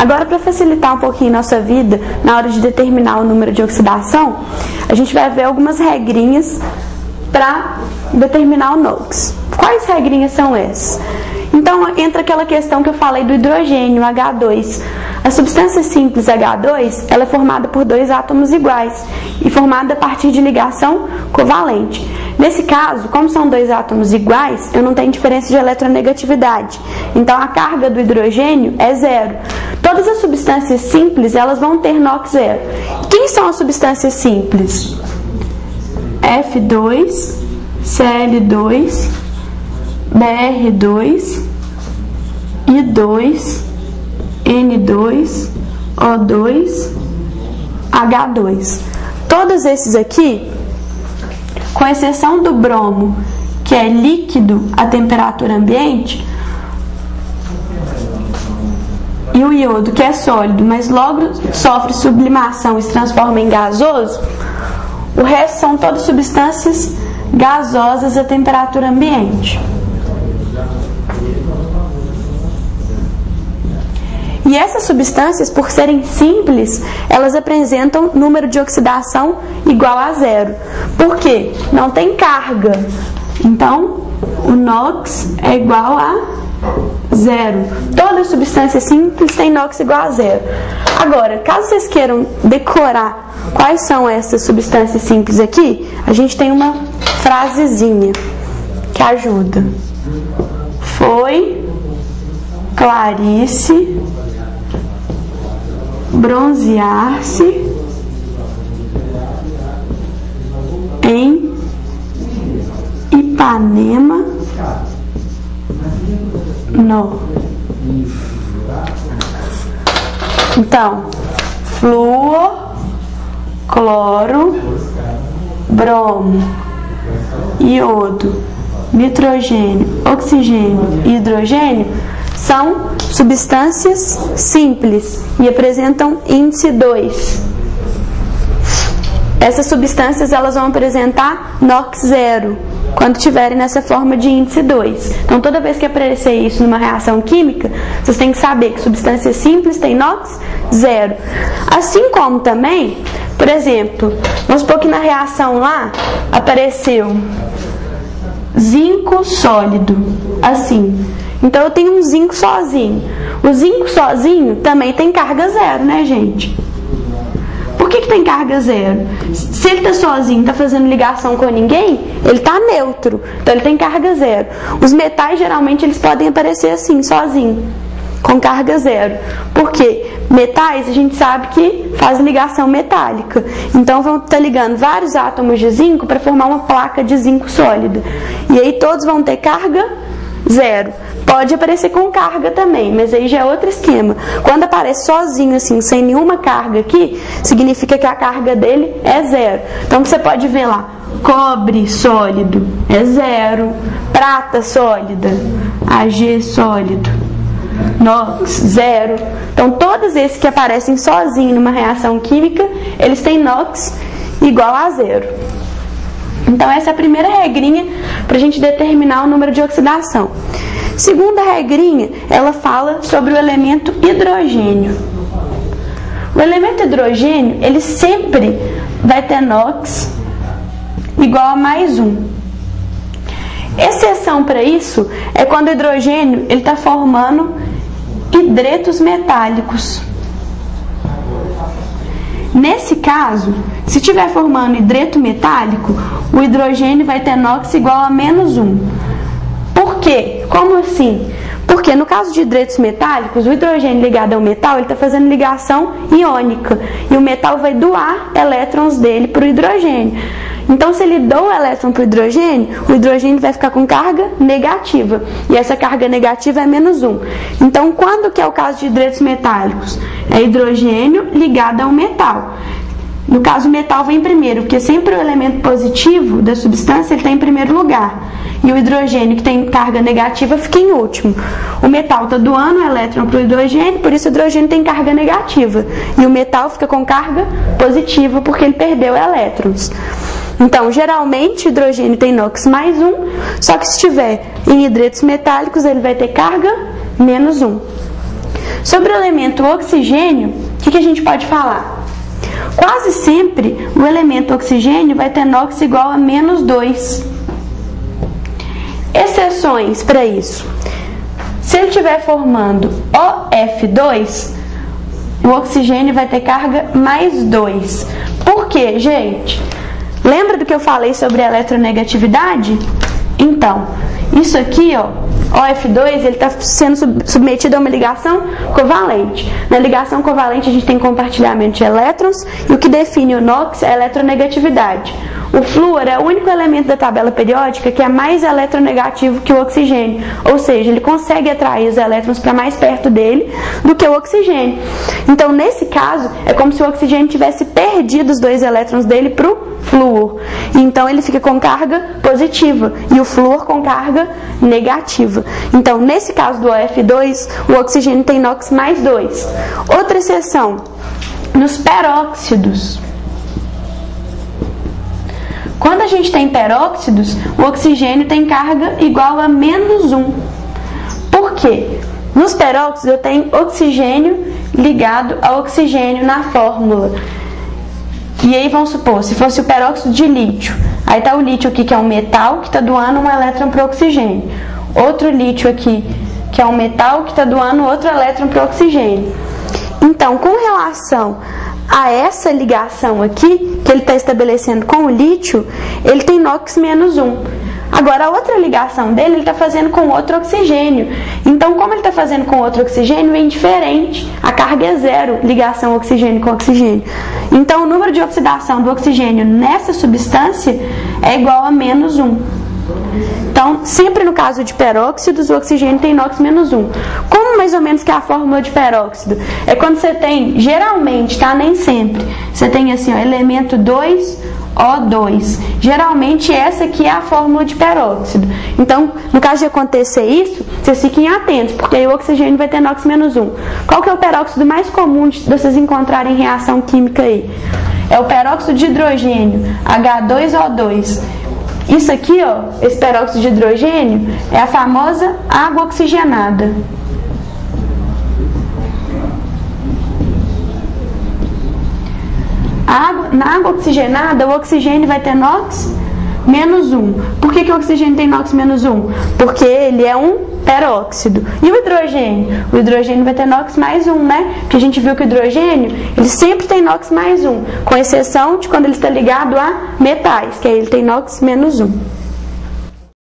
Agora, para facilitar um pouquinho nossa vida, na hora de determinar o número de oxidação, a gente vai ver algumas regrinhas para determinar o NOx. Quais regrinhas são essas? Então, entra aquela questão que eu falei do hidrogênio, H2. A substância simples H2, ela é formada por dois átomos iguais e formada a partir de ligação covalente. Nesse caso, como são dois átomos iguais, eu não tenho diferença de eletronegatividade. Então, a carga do hidrogênio é zero. Todas as substâncias simples, elas vão ter NOx zero. Quem são as substâncias simples? F2, Cl2, Br2, I2, N2, O2, H2. Todos esses aqui, com exceção do bromo, que é líquido a temperatura ambiente, e o iodo, que é sólido, mas logo sofre sublimação e se transforma em gasoso, o resto são todas substâncias gasosas a temperatura ambiente. E essas substâncias, por serem simples, elas apresentam número de oxidação igual a zero. Por quê? Não tem carga. Então, o NOx é igual a zero. Toda substância simples tem NOx igual a zero. Agora, caso vocês queiram decorar quais são essas substâncias simples aqui, a gente tem uma frasezinha que ajuda. Foi Clarice bronzear-se em Ipanema no. Então, flúor, cloro, bromo, iodo, nitrogênio, oxigênio e hidrogênio são substâncias simples e apresentam índice 2. Essas substâncias elas vão apresentar NOx zero quando estiverem nessa forma de índice 2. Então, toda vez que aparecer isso numa reação química, vocês têm que saber que substâncias simples têm NOx zero. Assim como também, por exemplo, vamos supor que na reação lá apareceu zinco sólido, assim. Então, eu tenho um zinco sozinho. O zinco sozinho também tem carga zero, né, gente? Por que tem carga zero? Se ele está sozinho, está fazendo ligação com ninguém, ele está neutro. Então, ele tem carga zero. Os metais, geralmente, eles podem aparecer assim, sozinho, com carga zero. Por quê? Metais, a gente sabe que faz ligação metálica. Então, vão estar ligando vários átomos de zinco para formar uma placa de zinco sólida. E aí, todos vão ter carga zero. Pode aparecer com carga também, mas aí já é outro esquema. Quando aparece sozinho, assim, sem nenhuma carga aqui, significa que a carga dele é zero. Então, você pode ver lá, cobre sólido é zero, prata sólida, Ag sólido, NOx zero. Então, todos esses que aparecem sozinho numa reação química, eles têm NOx igual a zero. Então, essa é a primeira regrinha para a gente determinar o número de oxidação. Segunda regrinha, ela fala sobre o elemento hidrogênio. O elemento hidrogênio, ele sempre vai ter NOx igual a mais 1. Exceção para isso é quando o hidrogênio está formando hidretos metálicos. Nesse caso, se estiver formando hidreto metálico, o hidrogênio vai ter NOx igual a menos 1. Por quê? Como assim? Porque no caso de hidretos metálicos, o hidrogênio ligado ao metal, ele está fazendo ligação iônica. E o metal vai doar elétrons dele para o hidrogênio. Então, se ele doa o elétron para o hidrogênio vai ficar com carga negativa. E essa carga negativa é menos 1. Então, quando que é o caso de hidretos metálicos? É hidrogênio ligado ao metal. No caso, o metal vem primeiro, porque sempre o elemento positivo da substância está em primeiro lugar. E o hidrogênio, que tem carga negativa, fica em último. O metal está doando o elétron para o hidrogênio, por isso o hidrogênio tem carga negativa. E o metal fica com carga positiva, porque ele perdeu elétrons. Então, geralmente, o hidrogênio tem NOx mais 1, só que se estiver em hidretos metálicos, ele vai ter carga menos 1. Sobre o elemento oxigênio, o que a gente pode falar? Quase sempre o elemento oxigênio vai ter NOx igual a -2. Exceções para isso. Se ele estiver formando OF2, o oxigênio vai ter carga +2. Por quê, gente? Lembra do que eu falei sobre a eletronegatividade? Então, isso aqui, ó, OF2, ele está sendo submetido a uma ligação covalente. Na ligação covalente a gente tem compartilhamento de elétrons e o que define o NOx é a eletronegatividade. O flúor é o único elemento da tabela periódica que é mais eletronegativo que o oxigênio, ou seja, ele consegue atrair os elétrons para mais perto dele do que o oxigênio. Então, nesse caso, é como se o oxigênio tivesse perdido os 2 elétrons dele para o flúor. Então, ele fica com carga positiva e o flúor com carga negativa. Então, nesse caso do OF2, o oxigênio tem NOx +2. Outra exceção, nos peróxidos. Quando a gente tem peróxidos, o oxigênio tem carga igual a -1. Por quê? Nos peróxidos eu tenho oxigênio ligado a oxigênio na fórmula. E aí vamos supor, se fosse o peróxido de lítio, aí está o lítio aqui que é um metal que está doando um elétron para o oxigênio. Outro lítio aqui que é um metal que está doando outro elétron para o oxigênio. Então, com relação a essa ligação aqui, que ele está estabelecendo com o lítio, ele tem NOx -1. Agora, a outra ligação dele, ele está fazendo com outro oxigênio. Então, como ele está fazendo com outro oxigênio, é indiferente. A carga é 0, ligação oxigênio com oxigênio. Então, o número de oxidação do oxigênio nessa substância é igual a -1. Então, sempre no caso de peróxidos, o oxigênio tem NOx -1. Como mais ou menos que é a fórmula de peróxido? É quando você tem, geralmente, tá? Nem sempre. Você tem assim, ó, elemento 2O2. Geralmente, essa aqui é a fórmula de peróxido. Então, no caso de acontecer isso, vocês fiquem atentos, porque aí o oxigênio vai ter NOx -1. Qual que é o peróxido mais comum de vocês encontrarem em reação química aí? É o peróxido de hidrogênio, H2O2. Isso aqui, ó, esse peróxido de hidrogênio, é a famosa água oxigenada. Na água oxigenada, o oxigênio vai ter NOx -1. Por que o oxigênio tem NOx -1? Porque ele é um peróxido. E o hidrogênio? O hidrogênio vai ter NOx +1, né? Porque a gente viu que o hidrogênio, ele sempre tem NOx +1, com exceção de quando ele está ligado a metais, que aí ele tem NOx -1.